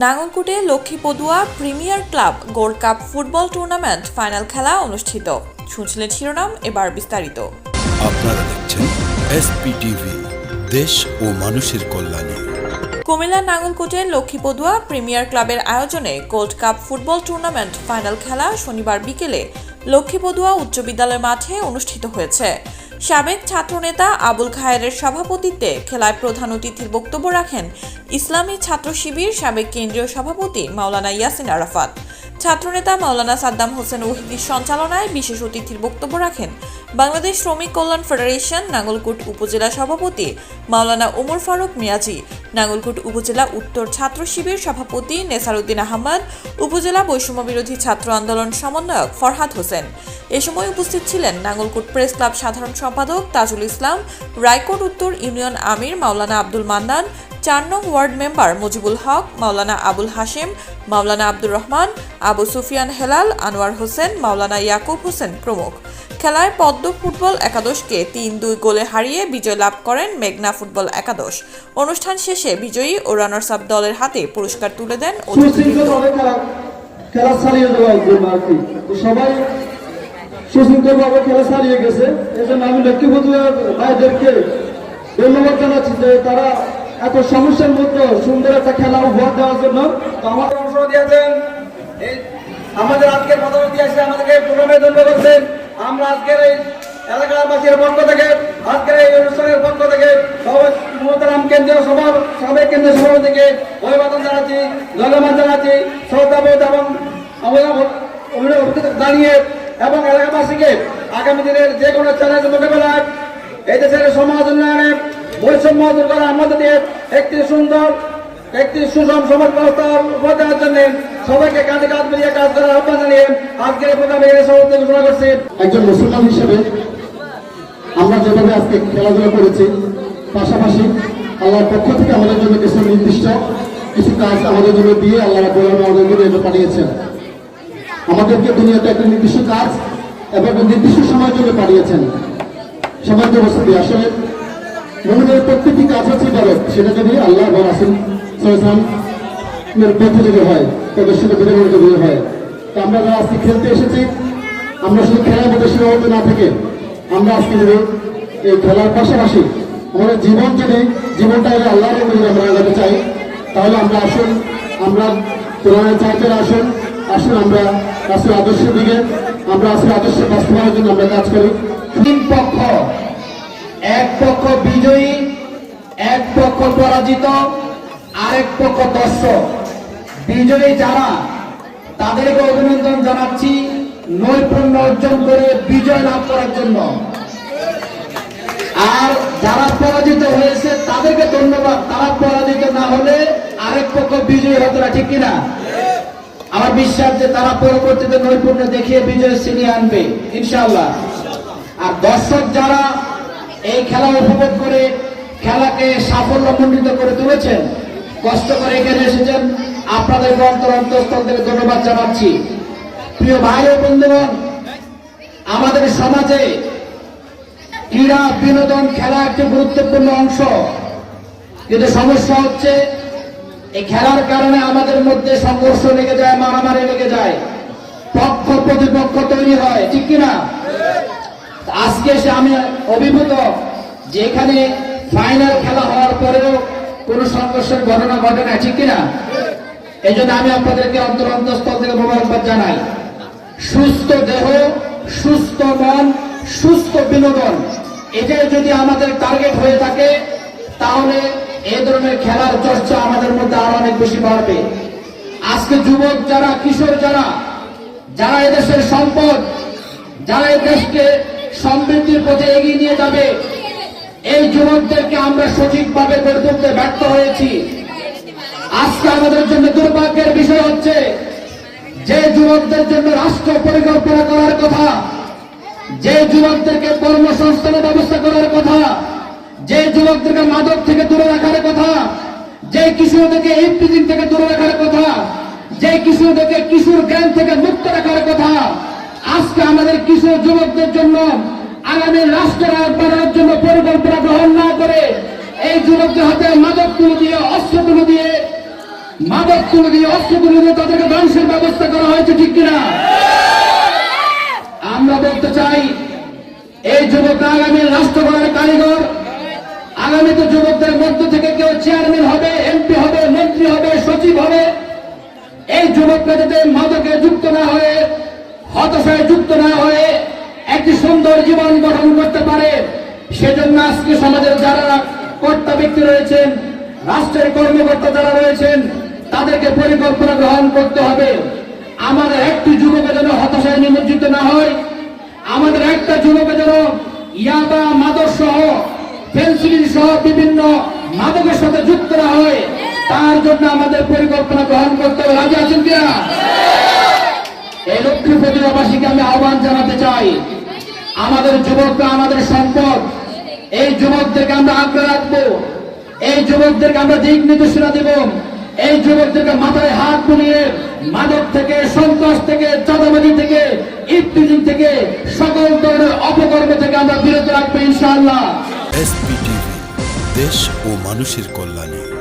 নাঙ্গলকোটে Lakshmi Padua premier club gold cup football tournament final খেলা অনুষ্ঠিত। শুনছিলেন শিরোনাম, এবার বিস্তারিত। আপনারা দেখছেন এসপিটিভি, দেশ ও মানুষের কল্যাণে। কুমিল্লার নাঙ্গলকোটের লক্ষ্মী পদুয়া প্রিমিয়ার ক্লাবের আয়োজনে gold cup football tournament final খেলা শনিবার বিকেলে লক্ষ্মী পদুয়া উচ্চ বিদ্যালয় মাঠে অনুষ্ঠিত হয়েছে। সাবেক ছাত্রনেতা আবুল খায়েরের সভাপতিত্বে খেলায় প্রধান অতিথির বক্তব্য রাখেন ইসলামী ছাত্র শিবির সাবেক কেন্দ্রীয় সভাপতি মাওলানা ইয়াসিন আরাফাত। ছাত্রনেতা মাওলানা সাদ্দাম হোসেন ওহিদির সঞ্চালনায় বিশেষ অতিথির বক্তব্য রাখেন বাংলাদেশ শ্রমিক কল্যাণ ফেডারেশন নাঙ্গলকোট উপজেলা সভাপতি মাওলানা ওমর ফারুক মিয়াজি, নাঙ্গলকোট উপজেলা উত্তর ছাত্র শিবির সভাপতি নেসারউদ্দিন আহমদ, উপজেলা বৈষম্য বিরোধী ছাত্র আন্দোলন সমন্বয়ক ফরহাদ হোসেন। এ সময় উপস্থিত ছিলেন নাঙ্গলকোট প্রেস ক্লাব সাধারণ সম্পাদক তাজুল ইসলাম, রায়কোট উত্তর ইউনিয়ন আমির মাওলানা আব্দুল মান্নান, ৪ নং ওয়ার্ড মেম্বার মুজিবুল হক, মাওলানা আবুল হাশেম, মাওলানা আব্দুর রহমান, আবু সুফিয়ান হেলাল, আনোয়ার হোসেন, মাওলানা ইয়াকুব হোসেন প্রমুখ। খেলায় পদ্ম ফুটবল একাদশকে ৩-২ গোলে হারিয়ে বিজয় লাভ করেন মেঘনা ফুটবল একাদশ। অনুষ্ঠান শেষে বিজয়ী ও রানার্স আপ দলের হাতে পুরস্কার তুলে দেন খেলা চালিয়ে যাওয়ার জন্য আর কি সবাই সুশৃঙ্খলভাবে খেলা চালিয়ে গেছে। এজন্য আমি লক্ষ্মী পদুয়ার ভাইদেরকে ধন্যবাদ জানাচ্ছি যে তারা এত সমস্যার মধ্যে সুন্দর একটা খেলা উপহার দেওয়ার জন্য আমাদের অংশ দিয়েছেন। আমাদের আজকের পদবর্তী এসে আমাদেরকে প্রোগ্রামে ধন্যবাদ করছেন। আমরা আজকের এই এলাকাবাসীর পক্ষ থেকে আজকের এই অনুষ্ঠানের পক্ষ থেকে মোহতারাম কেন্দ্রীয় সভা সাবেক কেন্দ্রীয় সভাপতিকে অভিবাদন জানাচ্ছি, ধন্যবাদ জানাচ্ছি, শ্রদ্ধাবোধ এবং জানিয়ে এবং এলাকাবাসীকে আগামী দিনের যে কোনো চ্যালেঞ্জ মোকাবেলায় এই দেশের সমাজ উন্নয়নে বৈষম্য দূর করার মধ্যে দিয়ে একটি সুন্দর একটি সুষম সমাজ ব্যবস্থা উপহার দেওয়ার জন্য সবাইকে কাঁধে কাঁধ মিলিয়ে কাজ করার আহ্বান জানিয়ে আজকের প্রোগ্রামে সভাপতি ঘোষণা করছি। একজন মুসলমান হিসেবে আমরা যেভাবে আজকে খেলাধুলা করেছি, পাশাপাশি আল্লাহর পক্ষ থেকে আমাদের জন্য কিছু নির্দিষ্ট কিছু কাজ আমাদের জন্য দিয়ে আল্লাহ আমাদের জন্য পাঠিয়েছেন। আমাদেরকে দুনিয়াতে একটা নির্দিষ্ট কাজ এবং একটা নির্দিষ্ট সময়ের জন্য পাঠিয়েছেন। সমাজ ব্যবস্থা আসলে মুমিনের প্রত্যেকটি কাজ হচ্ছে ইবাদত, সেটা যদি আল্লাহ এবং রাসূল সাল্লাল্লাহু আলাইহি ওয়াসাল্লামের পথে যদি হয়, তাদের সাথে বিধান যদি হয়। তো আমরা যারা আজকে খেলতে এসেছি, আমরা শুধু খেলার মধ্যে সীমাবদ্ধ না থেকে আমরা আজকে যদি এই খেলার পাশাপাশি আমাদের জীবনটা যদি আল্লাহর উপরে যদি আমরা লাগাতে চাই, তাহলে আমরা আসুন, আমরা কোরআনের চাইতের আসুন আমরা রাসূলের আদর্শের দিকে, আমরা আসলে আদর্শ বাস্তবায়নের জন্য আমরা কাজ করি। তিন পক্ষ, এক পক্ষ বিজয়ী, এক পক্ষ পরাজিত, আরেক পক্ষ দর্শক। বিজয়ী যারা, তাদেরকে অভিনন্দন জানাচ্ছি নৈপুণ্য অর্জন করে বিজয় লাভ করার জন্য। আর যারা পরাজিত হয়েছে তাদেরকে ধন্যবাদ, তারা পরাজিত না হলে আরেক পক্ষ বিজয়ী হতো না, ঠিক কিনা? আমার বিশ্বাস যে তারা পরবর্তীতে নৈপুণ্য দেখিয়ে বিজয় ছিনিয়ে আনবে ইনশাআল্লাহ। আর দর্শক যারা এই খেলা উপভোগ করে খেলাকে সাফল্যমণ্ডিত করে তুলেছেন, কষ্ট করে এখানে এসেছেন, আপনাদেরকে অন্তরস্থল থেকে ধন্যবাদ জানাচ্ছি। প্রিয় ভাই ও বন্ধুগণ, আমাদের সমাজে ক্রীড়া বিনোদন খেলা একটি গুরুত্বপূর্ণ অংশ, কিন্তু সমস্যা হচ্ছে এই খেলার কারণে আমাদের মধ্যে সংঘর্ষ লেগে যায়, মারামারি লেগে যায়, পক্ষ প্রতিপক্ষ তৈরি হয়, ঠিক কিনা? আজকে এসে আমি অভিভূত যে এখানে ফাইনাল খেলা হওয়ার পরেও কোনো সংঘর্ষের ঘটনা ঘটে না, ঠিক কিনা? এই জন্য আমি আপনাদেরকে অন্তরস্থল থেকে মোবারকবাদ জানাই। সুস্থ দেহ, সুস্থ মন, সুস্থ বিনোদন, এটাই যদি আমাদের টার্গেট হয়ে থাকে, তাহলে এই ধরনের খেলার চর্চা আমাদের মধ্যে আরো অনেক বেশি বাড়বে। আজকে যুবক যারা, কিশোর যারা, যারা এদেশের সম্পদ, যারা এই দেশকে সমৃদ্ধির পথে এগিয়ে নিয়ে যাবে, এই যুবকদেরকে আমরা সঠিকভাবে গড়ে তুলতে ব্যর্থ হয়েছি। আজকে আমাদের জন্য দুর্ভাগ্যের বিষয় হচ্ছে যে যুবকদের জন্য রাষ্ট্র পরিকল্পনা করার কথা, যে যুবকদেরকে কর্মসংস্থানের ব্যবস্থা করার কথা, যে যুবকদেরকে মাদক থেকে দূরে রাখার কথা, যে কিশোরদেরকে ইফটিজিং থেকে দূরে রাখার কথা, যে কিশোরদেরকে কিশোর জ্ঞান থেকে মুক্ত রাখার কথা, আজকে আমাদের কিশোর যুবকদের জন্য আগামী রাষ্ট্রের বানানোর জন্য পরিকল্পনা গ্রহণ না করে এই যুবকদের হাতে মাদক তুলে দিয়ে, অস্ত্র তুলে দিয়ে মাদক তুলে দিয়ে অস্ত্র তুলে দিয়ে তাদেরকে ধ্বংসের ব্যবস্থা করা হয়েছে, ঠিক কিনা? আমরা বলতে চাই এই যুবকরা আগামী রাষ্ট্র গড়ার কারিগর। আগামীতে যুবকদের মধ্য থেকে কেউ চেয়ারম্যান হবে, এমপি হবে, মন্ত্রী হবে, সচিব হবে। এই যুবকরা যাতে মাদকে যুক্ত না হয়ে, হতাশায় যুক্ত না হয়ে একটি সুন্দর জীবন গঠন করতে পারে, সেজন্য আজকে সমাজের যারা কর্তা ব্যক্তি রয়েছেন, রাষ্ট্রের কর্মকর্তা যারা রয়েছেন, তাদেরকে পরিকল্পনা গ্রহণ করতে হবে। আমাদের একটি যুবকের যেন হতাশায় নিমজ্জিত না হয়, আমাদের একটা যুবকের যেন ইয়াবা, মাদক সহ, পেন্সিলিন সহ বিভিন্ন মাদকের সাথে যুক্ত না হয়, তার জন্য আমাদের পরিকল্পনা গ্রহণ করতে হবে। রাজি আছেন কিনা? এই লক্ষ্মী প্রতিভাবাসীকে আমি আহ্বান জানাতে চাই, আমাদের যুবকরা আমাদের সম্পদ। এই যুবকদেরকে আমরা আগ্রহ রাখবো, এই যুবকদেরকে আমরা দিক নির্দেশনা দেব, এই যুবকদেরকে মাথায় হাত বুলিয়ে মাদক থেকে, সন্ত্রাস থেকে, চাঁদাবাজি থেকে, ইফতিজিং থেকে, সকল ধরনের অপকর্ম থেকে আমরা বিরত রাখবো ইনশাআল্লাহ। SPTV দেশ ও মানুষের কল্যাণে।